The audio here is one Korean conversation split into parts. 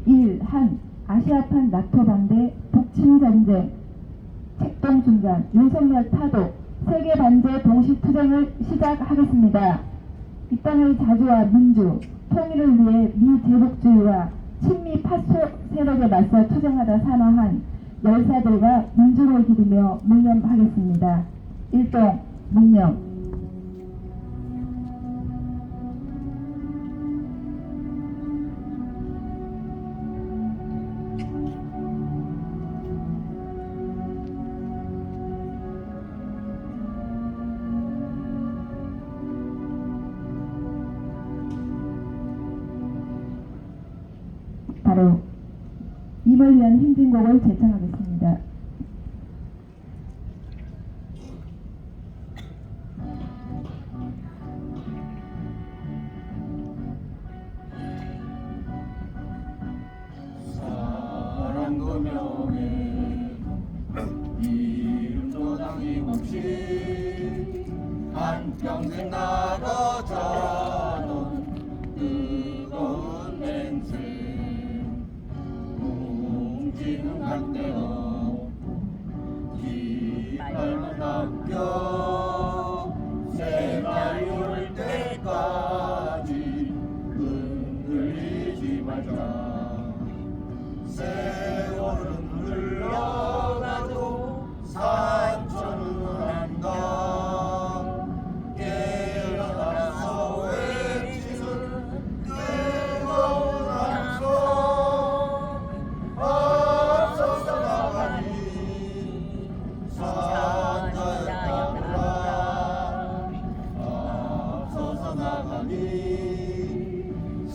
미1한 아시아판 나토 반대 북침전쟁 책동 순간 윤석열 타도 세계 반제 동시 투쟁을 시작하겠습니다. 이 땅의 자주와 민주, 통일을 위해 미제국주의와 친미 파쇼 세력에 맞서 투쟁하다 산화한 열사들과 민중을 기리며 묵념하겠습니다. 일동 묵념. 바로 임을 위한 행진곡을 제창하겠습니다. 사랑도 명예 이름도 남김없이 한평생 나가자던 뜨거운 맹세 지금 한때어 깃발만 남겨 새날이 올 때까지 흔들리지 말자. 세월은 흘러가도 산천은 한다. 깨어나서 외치는 뜨거운 함성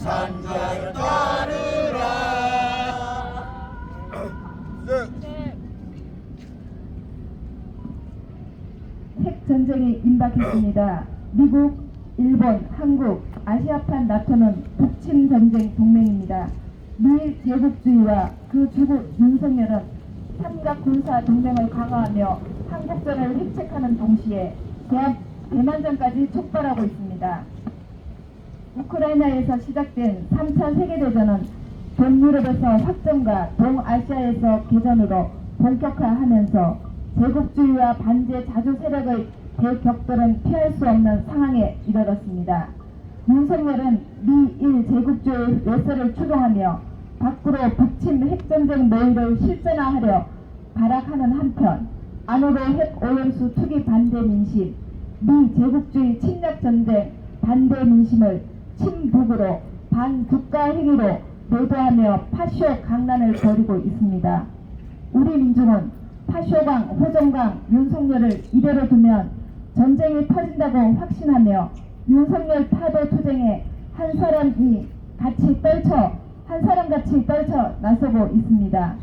산자여 따르라. 핵전쟁이 임박했습니다. 미국, 일본, 한국, 아시아판 나토는 북침전쟁 동맹입니다. 미제국주의와 그 주국 윤석열은 삼각군사 동맹을 강화하며 한국전을 획책하는 동시에 대만전까지 촉발하고 있습니다. 우크라이나에서 시작된 3차 세계대전은 동유럽에서 확전과 동아시아에서 개전으로 본격화하면서 제국주의와 반제 자주 세력의 대격돌은 피할 수 없는 상황에 이르렀습니다. 윤석열은 미1 제국주의 외세를 추종하며 밖으로 북침 핵전쟁 모의를 실전화하려 발악하는 한편 안으로 핵오염수 투기 반대 민심, 미제국주의 침략전쟁 반대 민심을 친북으로 반국가 행위로 매도하며 파쇼 강란을 벌이고 있습니다. 우리 민중은 파쇼강, 호정강, 윤석열을 이대로 두면 전쟁이 터진다고 확신하며 윤석열 타도 투쟁에 한 사람같이 떨쳐 나서고 있습니다.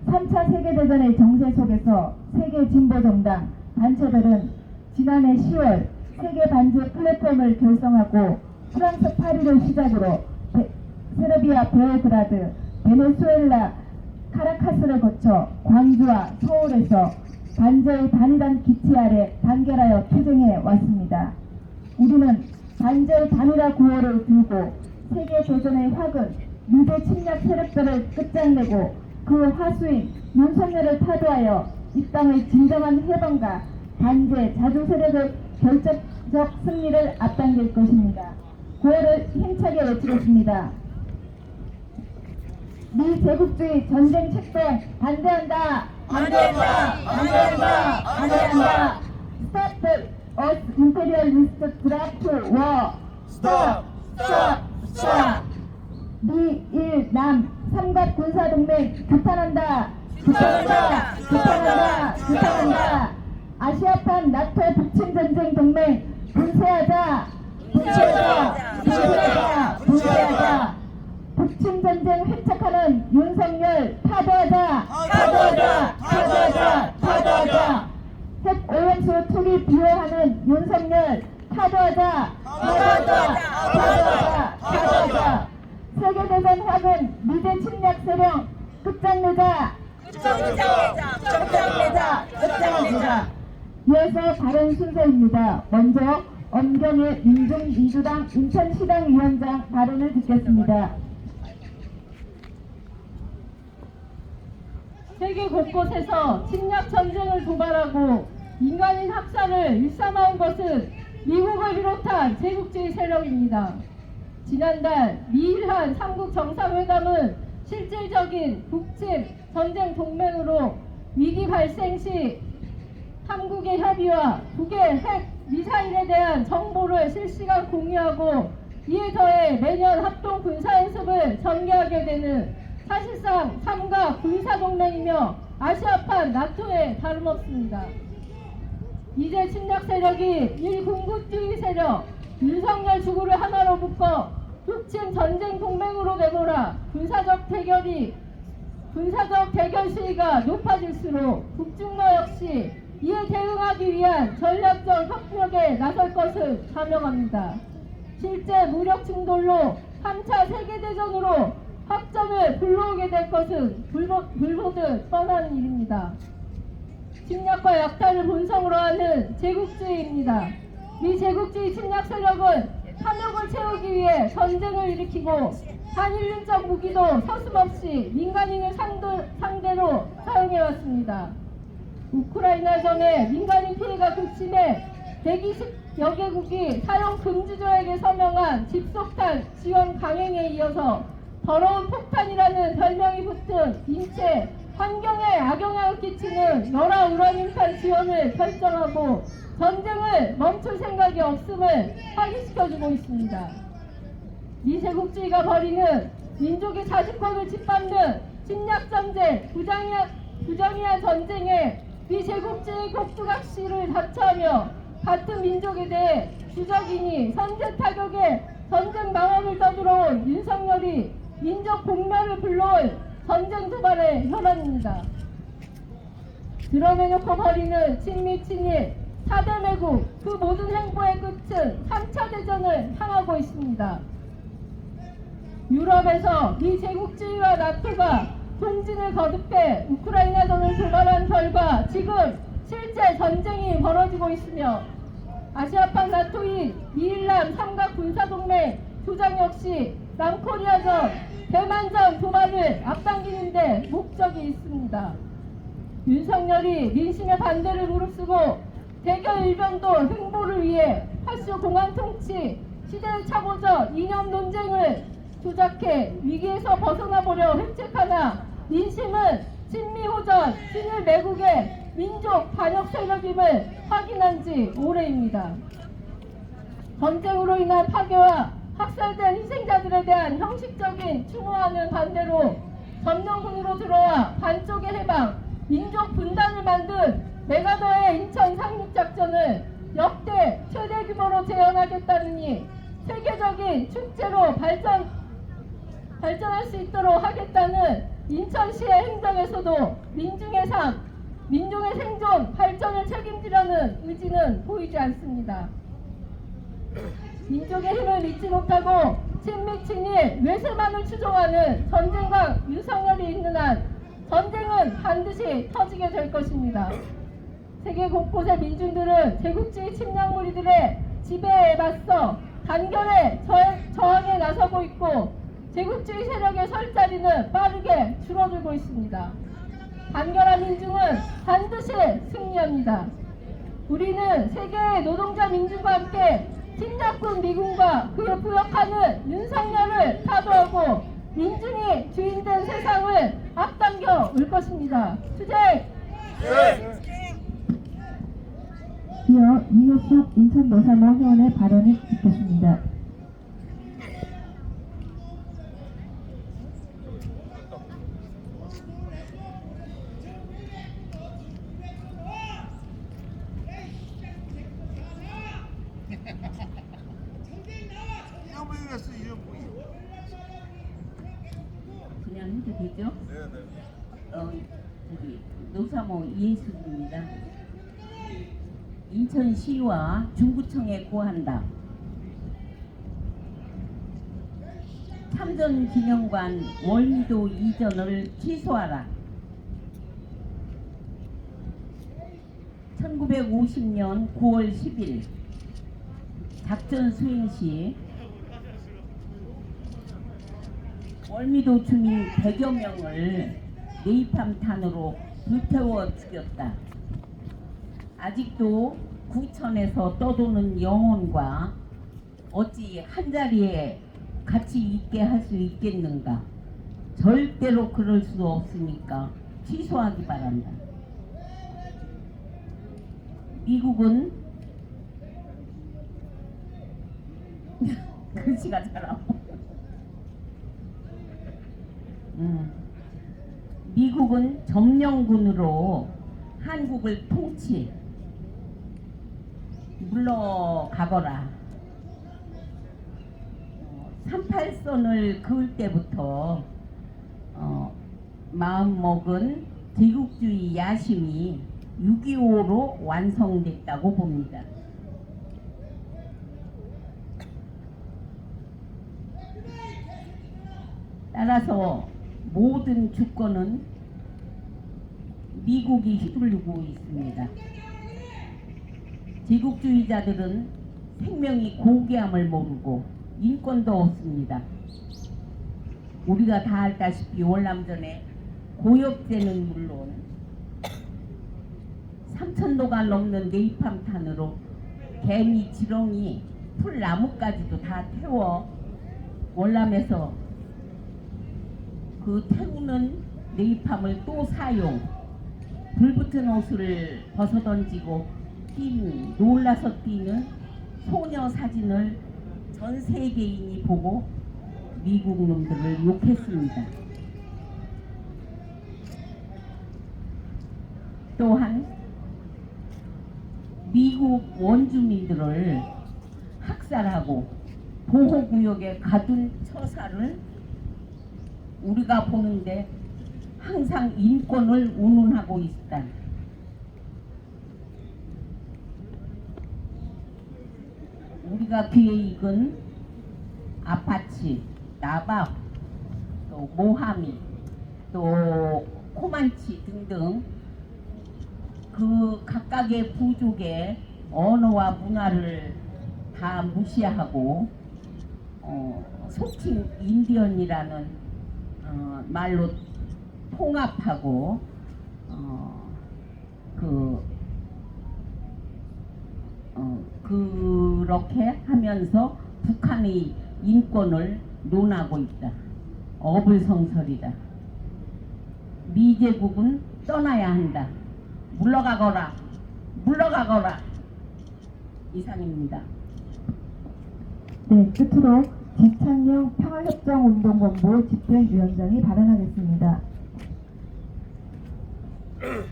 3차 세계대전의 정세 속에서 세계 진보정당 단체들은 지난해 10월 세계 반제 플랫폼을 결성하고 프랑스 파리를 시작으로 세르비아 베오그라드, 베네수엘라 카라카스를 거쳐 광주와 서울에서 반제의 단일한 기치 아래 단결하여 투쟁해 왔습니다. 우리는 반제의 단일화 구호를 들고 세계 대전의 확은 미제 침략 세력들을 끝장내고 그 화수인 윤석열을 타도하여 이 땅의 진정한 해방과 반제 자주 세력의 결정적 승리를 앞당길 것입니다. 구호를 힘차게 외치겠습니다. 미제국주의 전쟁 책동 반대한다. 반대한다. 반대한다. 반대한다. Stop the Earth imperialist draft war. Stop. Stop. Stop. 미1남 삼각군사동맹 규탄한다. 규탄한다. 규탄한다. 규탄한다. 아시아판 나토 북침전쟁 동맹 분쇄하자. 분쇄하자. 분쇄하자. 분쇄하자. 북침전쟁 획책하는 윤석열 타도하자. 타도하자. 타도하자. 타도하자. 핵오염수 투기 비호하는 윤석열 타도하자. 타도하자. 타도하자. 타도하자. 세계대전 확은 미제 침략 세력 끝장내자. 끝장내자. 끝장내자. 이어서 발언 순서입니다. 먼저 엄경의 민중민주당 인천시당 위원장 발언을 듣겠습니다. 세계 곳곳에서 침략 전쟁을 도발하고 민간인 학살을 일삼아온 것은 미국을 비롯한 제국주의 세력입니다. 지난달 미일한 3국 정상회담은 실질적인 북침 전쟁 동맹으로 위기 발생 시 한국의 협의와 북의 핵 미사일에 대한 정보를 실시간 공유하고 이에 더해 매년 합동 군사연습을 전개하게 되는 사실상 3가 군사동맹이며 아시아판 나토에 다름없습니다. 이제 침략 세력이 일군국주의 세력 윤석열 주구를 하나로 묶어 북침 전쟁 동맹으로 내몰아 군사적 대결 수위가 높아질수록 북중러 역시 이에 대응하기 위한 전략적 협력에 나설 것을 자명합니다. 실제 무력 충돌로 3차 세계대전으로 확전을 불러오게 될 것은 불보듯 뻔한 일입니다. 침략과 약탈을 본성으로 하는 제국주의입니다. 이 제국주의 침략 세력은 탐욕을 채우기 위해 전쟁을 일으키고 반인륜적 무기도 서슴없이 민간인을 상대로 사용해왔습니다. 우크라이나전에 민간인 피해가 극심해 120여 개국이 사용 금지 조약에 서명한 집속탄 지원 강행에 이어서 더러운 폭탄이라는 별명이 붙은 인체 환경에 악영향을 끼치는 열화 우라늄탄 지원을 결정하고 전쟁을 멈출 생각이 없음을 확인시켜주고 있습니다. 미제국주의가 벌이는 민족의 자주권을 짓밟는 침략전쟁, 부정의한 전쟁에 미제국주의 곡두각시를 자처하며 같은 민족에 대해 주적이니 선제 타격에 전쟁 망언을 떠들어온 윤석열이 민족 공멸을 불러올 전쟁 도발의 혈안입니다. 드러내놓고 벌이는 친미 친일 4대 매국 그 모든 행보의 끝은 3차 대전을 향하고 있습니다. 유럽에서 미 제국주의와 나토가 통진을 거듭해 우크라이나전을 도발한 결과 지금 실제 전쟁이 벌어지고 있으며 아시아판 나토인 미일남 삼각 군사동맹 조장 역시 남코리아전, 대만전 도발을 앞당기는 데 목적이 있습니다. 윤석열이 민심의 반대를 무릅쓰고 대결 일변도 횡보를 위해 파쇼 공안 통치, 시대의 착오적 이념 논쟁을 조작해 위기에서 벗어나 보려 획책하나 민심은 친미호전, 친일 매국의 민족 반역 세력임을 확인한 지 오래입니다. 전쟁으로 인한 파괴와 학살된 희생자들에 대한 형식적인 추모하는 반대로 점령군으로 들어와 반쪽의 해방, 민족 분단을 만든 메가더의 인천 상륙작전을 역대 최대 규모로 재현하겠다느니 세계적인 축제로 발전할 수 있도록 하겠다는 인천시의 행정에서도 민중의 삶, 민족의 생존, 발전을 책임지려는 의지는 보이지 않습니다. 민족의 힘을 믿지 못하고 친미 친일 외세만을 추종하는 전쟁과 윤석열이 있는 한 전쟁은 반드시 터지게 될 것입니다. 세계 곳곳의 민중들은 제국주의 침략 무리들의 지배에 맞서 단결에 저항에 나서고 있고 제국주의 세력의 설 자리는 빠르게 줄어들고 있습니다. 단결한 민중은 반드시 승리합니다. 우리는 세계의 노동자 민중과 함께 침략군 미군과 그에 부역하는 윤석열을 타도하고 민중이 주인된 세상을 앞당겨 올 것입니다. 투쟁! 이어 이효숙 인천노사모 회원의 발언을 듣겠습니다. 그냥 해도 되죠? 노사모 이혜숙입니다. 인천시와 중구청에 고한다. 참전기념관 월미도 이전을 취소하라. 1950년 9월 10일 작전 수행 시 월미도 주민 100여 명을 네이팜탄으로 불태워 죽였다. 아직도 구천에서 떠도는 영혼과 어찌 한자리에 같이 있게 할 수 있겠는가? 절대로 그럴 수 없으니까 취소하기 바란다. 미국은 글씨가 잘 안 보여. 미국은 점령군으로 한국을 통치 물러가거라. 38선을 그을 때부터 마음먹은 제국주의 야심이 6.25로 완성됐다고 봅니다. 따라서 모든 주권은 미국이 휘두르고 있습니다. 제국주의자들은 생명이 고귀함을 모르고 인권도 없습니다. 우리가 다 알다시피 월남전에 고엽제는 물론 3,000도가 넘는 네이팜탄으로 개미, 지렁이, 풀나무까지도 다 태워 월남에서 그 태우는 네이팜을 또 사용, 불붙은 옷을 벗어던지고 놀라서 뛰는 소녀 사진을 전 세계인이 보고 미국 놈들을 욕했습니다. 또한 미국 원주민들을 학살하고 보호구역에 가둔 처사를 우리가 보는데 항상 인권을 운운하고 있다. 우리가 귀에 익은 아파치, 나바, 또 모하미, 또 코만치 등등 그 각각의 부족의 언어와 문화를 다 무시하고 속칭 인디언이라는 말로 통합하고 그렇게 하면서 북한의 인권을 논하고 있다. 어불성설이다. 미제국은 떠나야 한다. 물러가거라. 물러가거라. 이상입니다. 네, 끝으로 지창용 평화협정운동본부 집행위원장이 발언하겠습니다.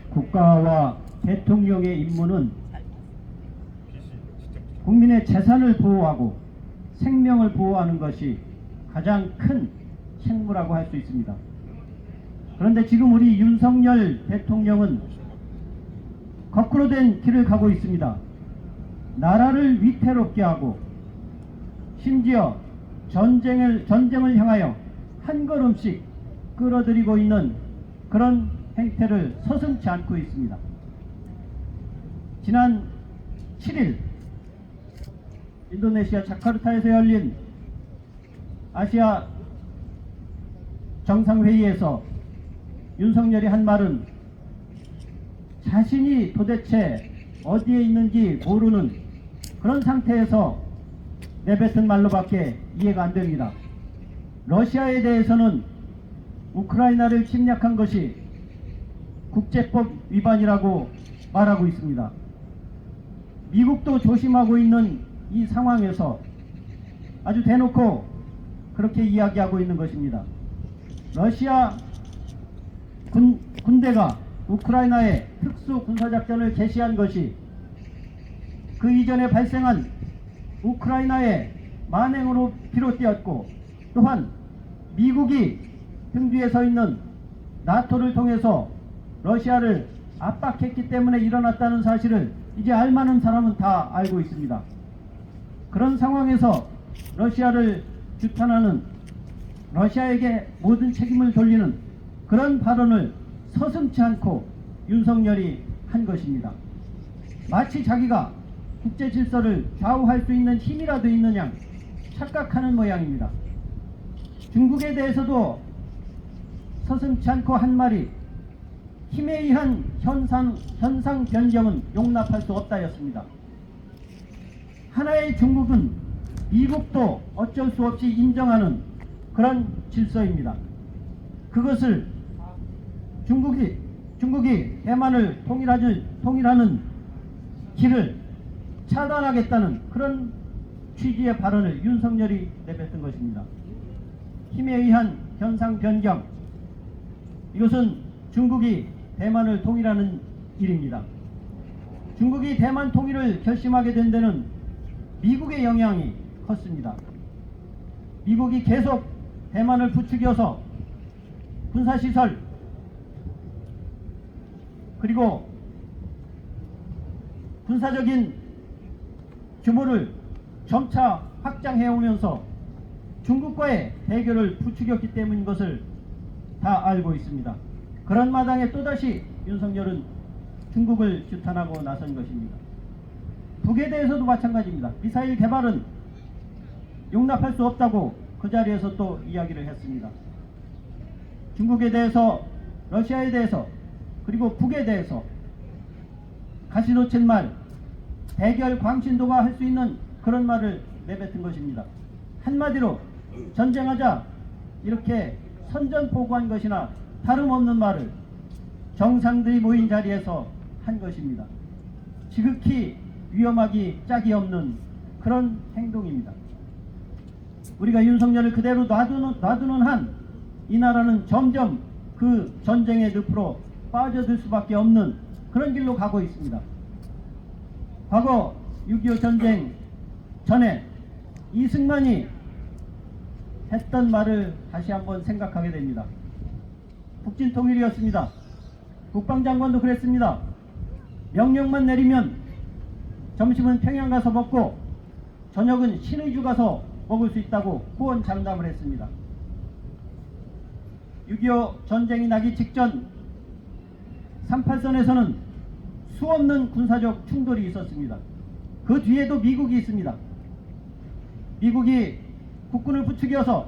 국가와 대통령의 임무는 국민의 재산을 보호하고 생명을 보호하는 것이 가장 큰 책무라고 할 수 있습니다. 그런데 지금 우리 윤석열 대통령은 거꾸로 된 길을 가고 있습니다. 나라를 위태롭게 하고 심지어 전쟁을 향하여 한 걸음씩 끌어들이고 있는 그런 행태를 서슴지 않고 있습니다. 지난 7일 인도네시아 자카르타에서 열린 아시아 정상회의에서 윤석열이 한 말은 자신이 도대체 어디에 있는지 모르는 그런 상태에서 내뱉은 말로밖에 이해가 안 됩니다. 러시아에 대해서는 우크라이나를 침략한 것이 국제법 위반이라고 말하고 있습니다. 미국도 조심하고 있는 이 상황에서 아주 대놓고 그렇게 이야기하고 있는 것입니다. 러시아 군대가 우크라이나에 특수 군사작전을 개시한 것이 그 이전에 발생한 우크라이나의 만행으로 비롯되었고, 또한 미국이 등 뒤에 서 있는 나토를 통해서 러시아를 압박했기 때문에 일어났다는 사실을 이제 알만한 사람은 다 알고 있습니다. 그런 상황에서 러시아를 규탄하는, 러시아에게 모든 책임을 돌리는 그런 발언을 서슴지 않고 윤석열이 한 것입니다. 마치 자기가 국제 질서를 좌우할 수 있는 힘이라도 있는 양 착각하는 모양입니다. 중국에 대해서도 서슴지 않고 한 말이 힘에 의한 현상 변경은 용납할 수 없다였습니다. 하나의 중국은 미국도 어쩔 수 없이 인정하는 그런 질서입니다. 그것을 중국이 대만을 통일하는 길을 차단하겠다는 그런 취지의 발언을 윤석열이 내뱉은 것입니다. 힘에 의한 현상 변경, 이것은 중국이 대만을 통일하는 일입니다. 중국이 대만 통일을 결심하게 된 데는 미국의 영향이 컸습니다. 미국이 계속 대만을 부추겨서 군사시설 그리고 군사적인 규모를 점차 확장해오면서 중국과의 대결을 부추겼기 때문인 것을 다 알고 있습니다. 그런 마당에 또다시 윤석열은 중국을 규탄하고 나선 것입니다. 북에 대해서도 마찬가지입니다. 미사일 개발은 용납할 수 없다고 그 자리에서 또 이야기를 했습니다. 중국에 대해서, 러시아에 대해서, 그리고 북에 대해서 가시놓친 말, 대결 광신도가 할 수 있는 그런 말을 내뱉은 것입니다. 한마디로 전쟁하자 이렇게 선전포고한 것이나 다름없는 말을 정상들이 모인 자리에서 한 것입니다. 지극히 위험하기 짝이 없는 그런 행동입니다. 우리가 윤석열을 그대로 놔두는 한 이 나라는 점점 그 전쟁의 늪으로 빠져들 수밖에 없는 그런 길로 가고 있습니다. 과거 6.25 전쟁 전에 이승만이 했던 말을 다시 한번 생각하게 됩니다. 북진통일이었습니다. 국방장관도 그랬습니다. 명령만 내리면 점심은 평양 가서 먹고 저녁은 신의주 가서 먹을 수 있다고 호언장담을 했습니다. 6.25 전쟁이 나기 직전 38선에서는 수없는 군사적 충돌이 있었습니다. 그 뒤에도 미국이 있습니다. 미국이 국군을 부추겨서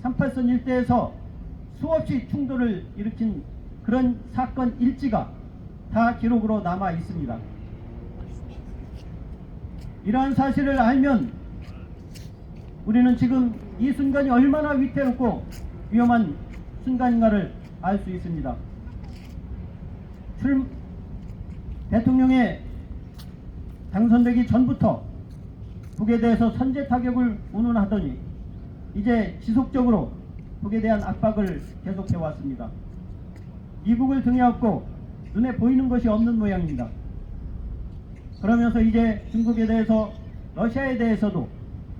38선 일대에서 수없이 충돌을 일으킨 그런 사건 일지가 다 기록으로 남아 있습니다. 이러한 사실을 알면 우리는 지금 이 순간이 얼마나 위태롭고 위험한 순간인가를 알 수 있습니다. 대통령에 당선되기 전부터 북에 대해서 선제 타격을 운운하더니 이제 지속적으로 북에 대한 압박을 계속해 왔습니다. 미국을 등에 업고 눈에 보이는 것이 없는 모양입니다. 그러면서 이제 중국에 대해서, 러시아에 대해서도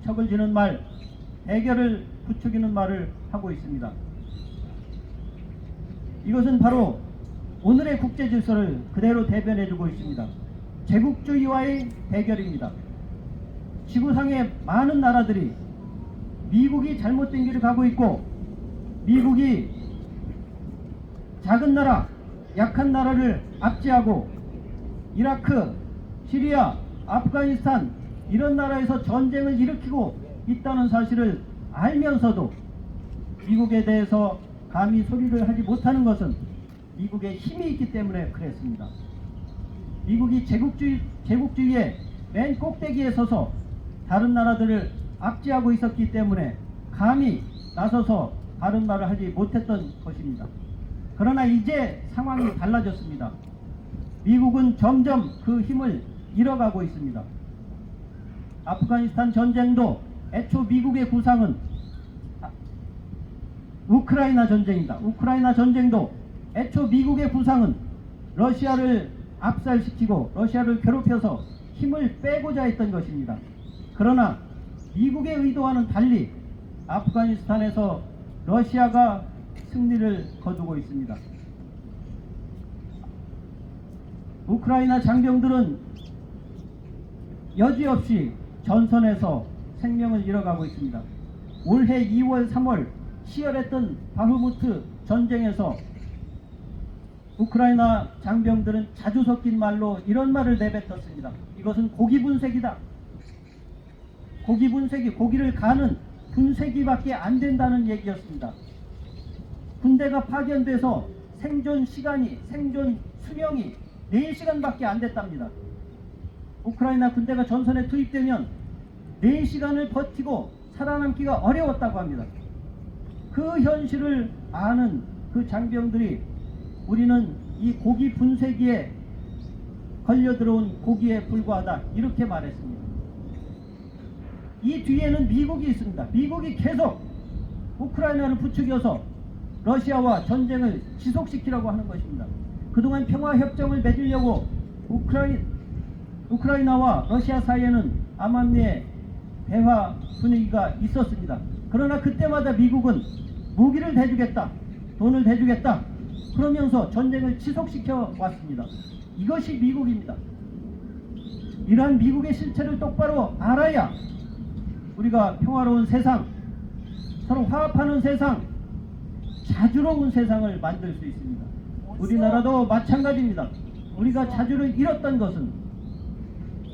척을 지는 말, 대결을 부추기는 말을 하고 있습니다. 이것은 바로 오늘의 국제 질서를 그대로 대변해주고 있습니다. 제국주의와의 대결입니다. 지구상의 많은 나라들이 미국이 잘못된 길을 가고 있고, 미국이 작은 나라, 약한 나라를 압제하고 이라크, 시리아, 아프가니스탄 이런 나라에서 전쟁을 일으키고 있다는 사실을 알면서도 미국에 대해서 감히 소리를 하지 못하는 것은 미국의 힘이 있기 때문에 그랬습니다. 미국이 제국주의의 맨 꼭대기에 서서 다른 나라들을 압제하고 있었기 때문에 감히 나서서 다른 말을 하지 못했던 것입니다. 그러나 이제 상황이 달라졌습니다. 미국은 점점 그 힘을 잃어가고 있습니다. 아프가니스탄 전쟁도 애초 미국의 구상은 우크라이나 전쟁이다. 우크라이나 전쟁도 애초 미국의 구상은 러시아를 압살시키고 러시아를 괴롭혀서 힘을 빼고자 했던 것입니다. 그러나 미국의 의도와는 달리 아프가니스탄에서 러시아가 승리를 거두고 있습니다. 우크라이나 장병들은 여지없이 전선에서 생명을 잃어가고 있습니다. 올해 2월, 3월 치열했던 바흐무트 전쟁에서 우크라이나 장병들은 자주 섞인 말로 이런 말을 내뱉었습니다. 이것은 고기 분쇄기다. 고기 분쇄기, 고기를 가는 분쇄기밖에 안 된다는 얘기였습니다. 군대가 파견돼서 생존 시간이, 생존 수명이 4시간밖에 안 됐답니다. 우크라이나 군대가 전선에 투입되면 4시간을 버티고 살아남기가 어려웠다고 합니다. 그 현실을 아는 그 장병들이 우리는 이 고기 분쇄기에 걸려 들어온 고기에 불과하다, 이렇게 말했습니다. 이 뒤에는 미국이 있습니다. 미국이 계속 우크라이나를 부추겨서 러시아와 전쟁을 지속시키려고 하는 것입니다. 그동안 평화협정을 맺으려고 우크라이나와 러시아 사이에는 암암리에 대화 분위기가 있었습니다. 그러나 그때마다 미국은 무기를 대주겠다, 돈을 대주겠다 그러면서 전쟁을 지속시켜 왔습니다. 이것이 미국입니다. 이러한 미국의 실체를 똑바로 알아야 우리가 평화로운 세상, 서로 화합하는 세상, 자주로운 세상을 만들 수 있습니다. 우리나라도 마찬가지입니다. 우리가 자주를 잃었던 것은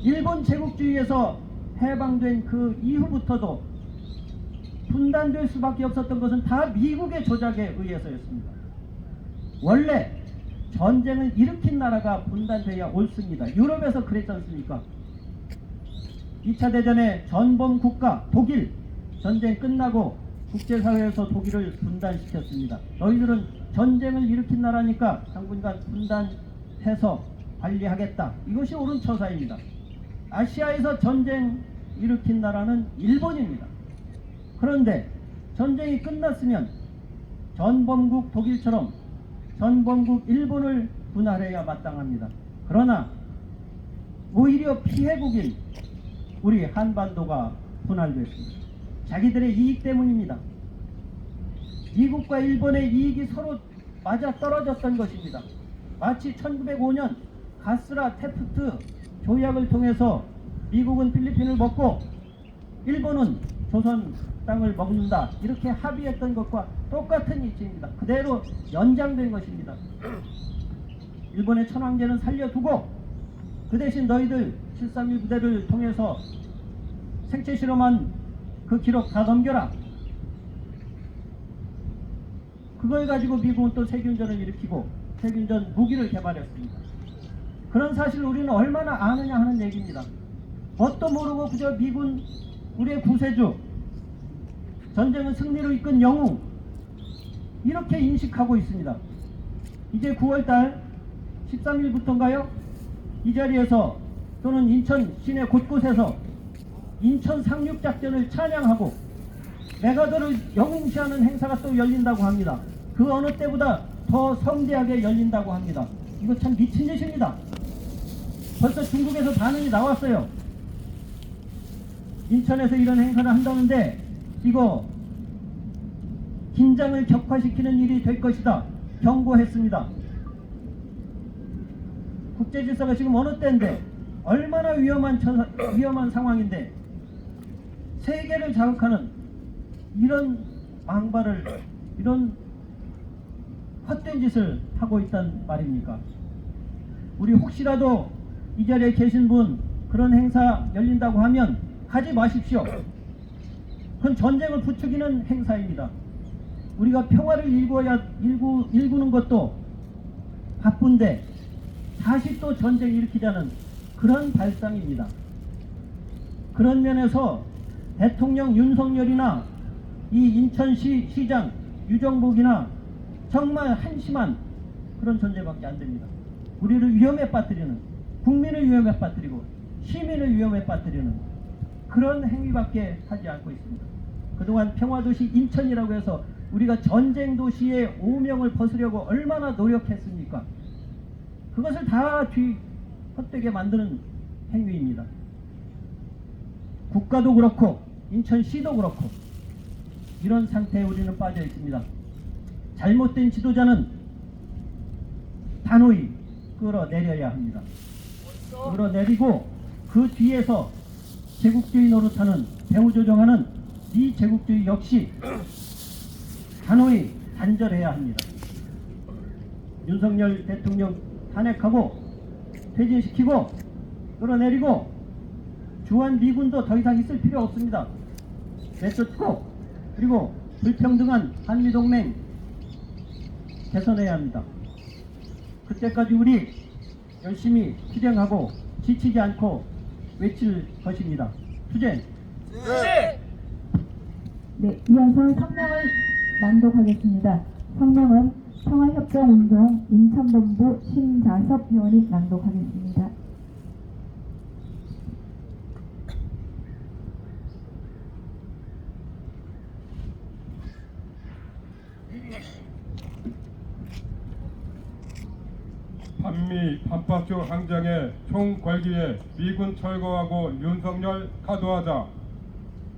일본 제국주의에서 해방된 그 이후부터도 분단될 수밖에 없었던 것은 다 미국의 조작에 의해서였습니다. 원래 전쟁을 일으킨 나라가 분단돼야 옳습니다. 유럽에서 그랬지 않습니까? 2차 대전의 전범 국가 독일, 전쟁 끝나고 국제사회에서 독일을 분단시켰습니다. 너희들은 전쟁을 일으킨 나라니까 당분간 분단해서 관리하겠다. 이것이 옳은 처사입니다. 아시아에서 전쟁 일으킨 나라는 일본입니다. 그런데 전쟁이 끝났으면 전범국 독일처럼 전범국 일본을 분할해야 마땅합니다. 그러나 오히려 피해국인 우리 한반도가 분할됐습니다. 자기들의 이익 때문입니다. 미국과 일본의 이익이 서로 맞아 떨어졌던 것입니다. 마치 1905년 가스라 테프트 조약을 통해서 미국은 필리핀을 먹고 일본은 조선 땅을 먹는다, 이렇게 합의했던 것과 똑같은 이치입니다. 그대로 연장된 것입니다. 일본의 천황제는 살려두고 그 대신 너희들 731 부대를 통해서 생체 실험한 그 기록 다 넘겨라. 그걸 가지고 미국은 또 세균전을 일으키고 세균전 무기를 개발했습니다. 그런 사실을 우리는 얼마나 아느냐 하는 얘기입니다. 뭣도 모르고 그저 미군 우리의 구세주, 전쟁은 승리로 이끈 영웅, 이렇게 인식하고 있습니다. 이제 9월달 13일부터인가요? 이 자리에서 또는 인천 시내 곳곳에서 인천 상륙작전을 찬양하고 메가더를 영웅시하는 행사가 또 열린다고 합니다. 그 어느 때보다 더 성대하게 열린다고 합니다. 이거 참 미친 짓입니다. 벌써 중국에서 반응이 나왔어요. 인천에서 이런 행사를 한다는데 이거 긴장을 격화시키는 일이 될 것이다 경고했습니다. 국제질서가 지금 어느 때인데 얼마나 위험한 상황인데 세계를 자극하는 이런 망발을, 이런 헛된 짓을 하고 있단 말입니까? 우리 혹시라도 이 자리에 계신 분 그런 행사 열린다고 하면 가지 마십시오. 그건 전쟁을 부추기는 행사입니다. 우리가 평화를 일구는 것도 바쁜데 다시 또 전쟁 일으키자는 그런 발상입니다. 그런 면에서 대통령 윤석열이나 이 인천시 시장 유정복이나 정말 한심한 그런 존재밖에 안 됩니다. 우리를 위험에 빠뜨리는, 국민을 위험에 빠뜨리고 시민을 위험에 빠뜨리는 그런 행위밖에 하지 않고 있습니다. 그동안 평화도시 인천이라고 해서 우리가 전쟁도시의 오명을 벗으려고 얼마나 노력했습니까? 그것을 다 헛되게 만드는 행위입니다. 국가도 그렇고 인천시도 그렇고 이런 상태에 우리는 빠져 있습니다. 잘못된 지도자는 단호히 끌어내려야 합니다. 끌어내리고 그 뒤에서 제국주의 노릇하는, 배후조정하는 이 제국주의 역시 단호히 단절해야 합니다. 윤석열 대통령 탄핵하고 퇴진시키고 끌어내리고 주한 미군도 더 이상 있을 필요 없습니다. 내쫓고, 그리고 불평등한 한미동맹 개선해야 합니다. 그때까지 우리 열심히 투쟁하고 지치지 않고 외칠 것입니다. 투쟁! 투쟁! 네, 이어서 성명을 낭독하겠습니다. 성명은 평화협정운동 인천본부 심자섭 회원이 낭독하겠습니다. 반미 반파쇼 항쟁의 총궐기에 미군 철거하고 윤석열 카드하자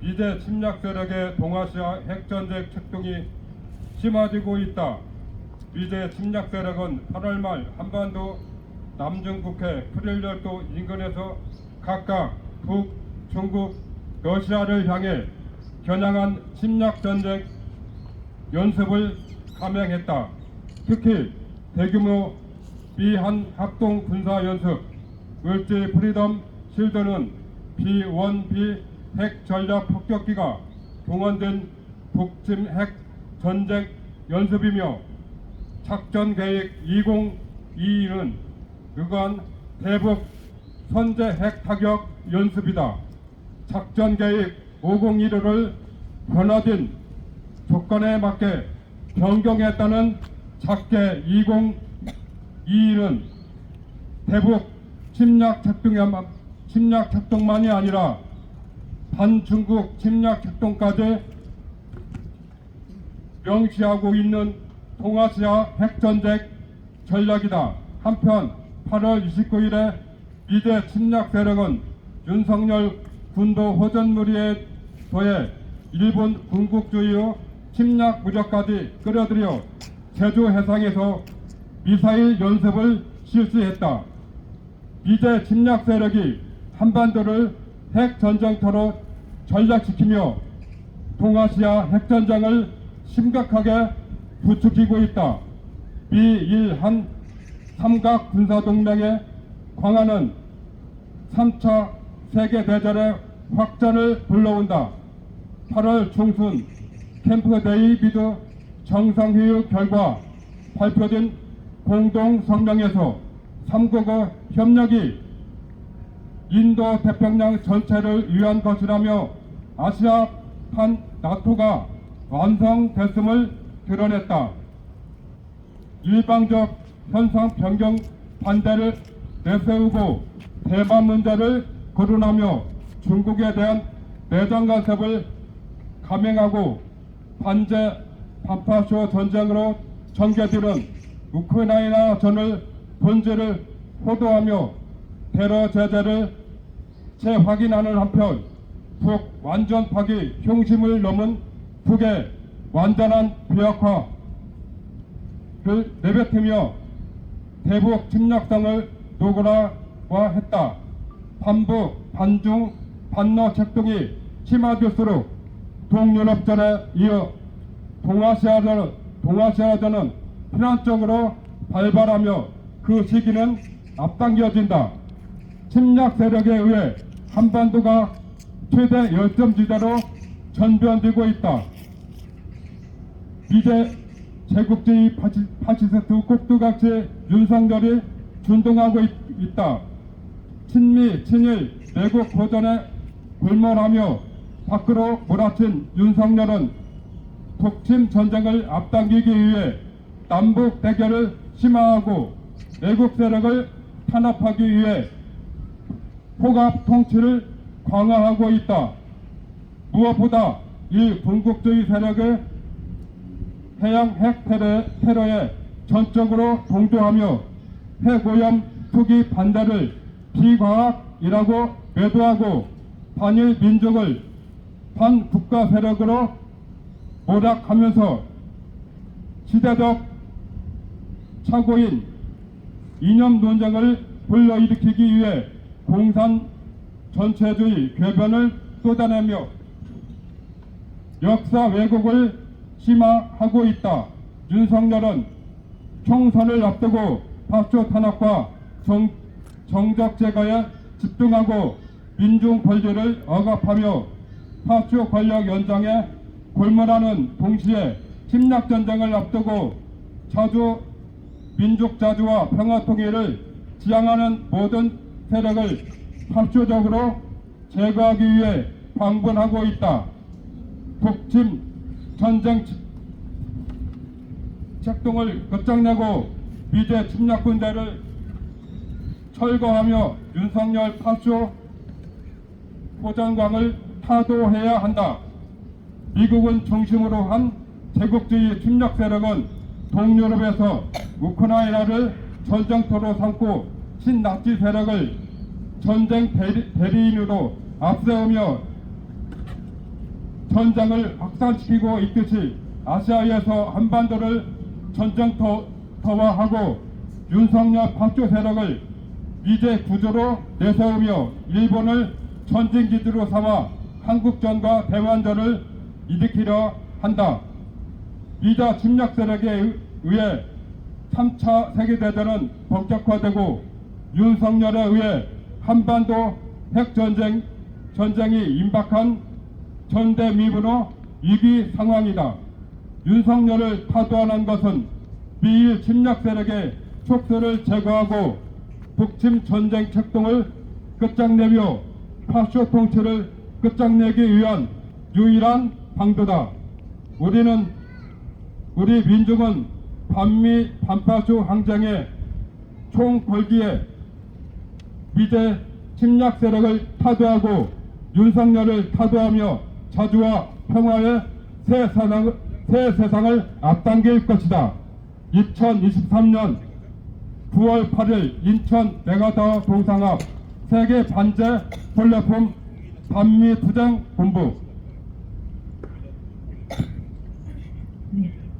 미제 침략 세력의 동아시아 핵전쟁 책동이 심화되고 있다. 미제 침략 세력은 8월 말 한반도 남중국해 프릴열도 인근에서 각각 북, 중국, 러시아를 향해 겨냥한 침략 전쟁 연습을 감행했다. 특히 대규모 비한 합동 군사 연습 을지 프리덤 실드는 B-1B 핵 전략 폭격기가 동원된 북침 핵 전쟁 연습이며 작전 계획 2022는 의관 대북 선제 핵 타격 연습이다. 작전 계획 5015를 변화된 조건에 맞게 변경했다는 작계 2022는 대북 침략 작동만이 아니라 반중국 침략 작동까지 명시하고 있는 동아시아 핵전쟁 전략이다. 한편 8월 29일에 미제 침략 세력은 윤석열 군도 호전무리에 더해 일본 군국주의의 침략 무력까지 끌어들여 제주 해상에서 미사일 연습을 실시했다. 미제 침략 세력이 한반도를 핵전쟁터로 전락시키며 동아시아 핵전쟁을 심각하게 부추기고 있다. 미일한 삼각 군사동맹의 강화는 3차 세계대전의 확전을 불러온다. 8월 중순 캠프 데이비드 정상회의 결과 발표된 공동성명에서 3국의 협력이 인도 태평양 전체를 위한 것이라며 아시아판 나토가 완성됐음을 드러냈다. 일방적 현상 변경 반대를 내세우고 대만 문제를 거론하며 중국에 대한 내정 간섭을 감행하고 반제 반파쇼 전쟁으로 전개되는 우크라이나 전을 본질을 호도하며 테러 제재를 재확인하는 한편 북 완전 파기 흉심을 넘은 북의 완전한 비약화를 내뱉으며 대북 침략성을 노골화했다. 반북, 반중, 반러 책동이 심화될수록 동유럽전에 이어 동아시아전은 필연적으로 발발하며 그 시기는 앞당겨진다. 침략 세력에 의해 한반도가 최대 열점지대로 전변되고 있다. 미제 제국주의 파시스트 꼭두각시 윤석열이 준동하고 있다. 친미, 친일, 내국 고전에 골몰하며 밖으로 몰아친 윤석열은 북침 전쟁을 앞당기기 위해 남북 대결을 심화하고 외국 세력을 탄압하기 위해 포갑 통치를 강화하고 있다. 무엇보다 이 군국주의 세력의 해양 핵 테러에 전적으로 동조하며 핵오염 투기 반대를 비과학이라고 매도하고 반일 민족을 반국가 세력으로 모략하면서 시대적 착오인 이념 논쟁을 불러일으키기 위해 공산 전체주의 궤변을 쏟아내며 역사 왜곡을 심화하고 있다. 윤석열은 총선을 앞두고 파쇼 탄압과 정적 제거에 집중하고 민중 권리를 억압하며 파쇼 권력 연장에 골몰하는 동시에 침략 전쟁을 앞두고 자주 민족 자주와 평화 통일을 지향하는 모든 세력을 합조적으로 제거하기 위해 방문하고 있다. 북침 전쟁 책동을 끝장내고 미제 침략 군대를 철거하며 윤석열 파쇼 포장광을 타도해야 한다. 미국은 중심으로 한 제국주의 침략 세력은 동유럽에서 우크라이나를 전쟁터로 삼고 신나치 세력을 전쟁 대리인으로 앞세우며 전장을 확산시키고 있듯이 아시아에서 한반도를 전쟁터화하고 윤석열 파쇼 세력을 미제 구조로 내세우며 일본을 전쟁기지로 삼아 한국전과 대만전을 일으키려 한다. 미자 침략 세력에 의해 3차 세계대전은 본격화되고 윤석열에 의해 한반도 핵전쟁이 임박한 전대미문호 위기 상황이다. 윤석열을 타도하는 것은 미일 침략 세력의 촉수를 제거하고 북침 전쟁 책동을 끝장내며 파쇼 통치를 끝장내기 위한 유일한 방도다. 우리 민중은 반미 반파쇼 항쟁의 총궐기에 미제 침략 세력을 타도하고 윤석열을 타도하며 자주와 평화의 새 세상을 앞당길 것이다. 2023년 9월 8일 인천 메가더 동상 앞 세계 반제 플랫폼 반미 투쟁 본부.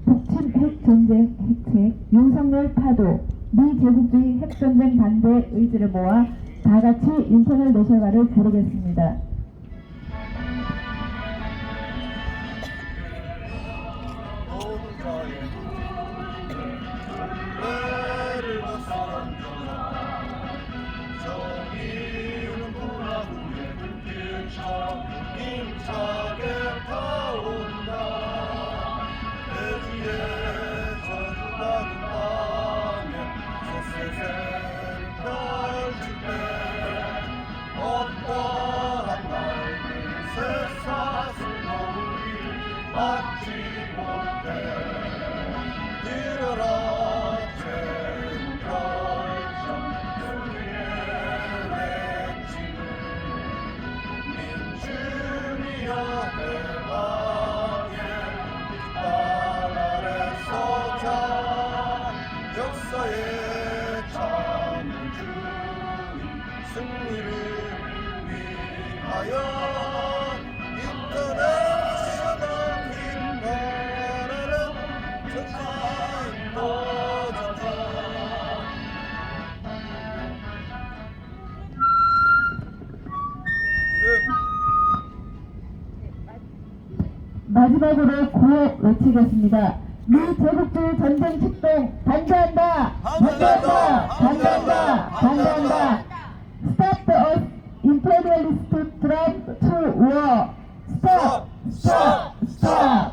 북침 핵전쟁 핵책, 윤석열 파도, 미제국주의 핵전쟁 반대 의지를 모아 다같이 인터넷 노래가를 부르겠습니다. 마지막으로 구호 외치겠습니다. 미제국주의 전쟁 책동 반대한다! 반대한다! 반대한다! 반대한다! Stop the imperialist drive to war! Stop! Stop! Stop!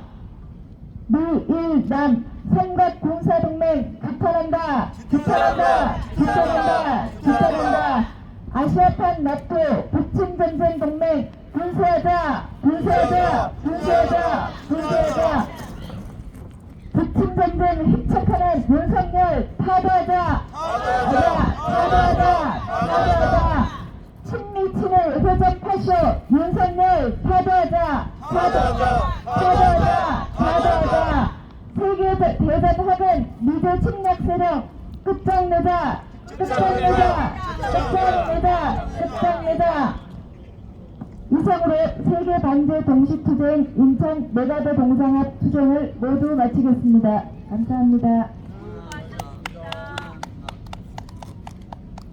미일남 삼각군사동맹 규탄한다! 규탄한다! 규탄한다! 규탄한다! 아시아판 나토 북침전쟁 동맹 군사하자! 군사하자! 군사하자! 군사하자! 북침전쟁 핵착하는 윤석열 타도하자! 타도하자! 타도하자! 친미친을 회전파쇼 윤석열 타도하자! 타도하자! 타도하자! 세계대전 미제 침략 세력 끝장내자! 끝장내자! 끝장내자! 끝장내자! 이상으로 세계 반제 동시투쟁 인천 메가더 동상 앞 투쟁을 모두 마치겠습니다. 감사합니다.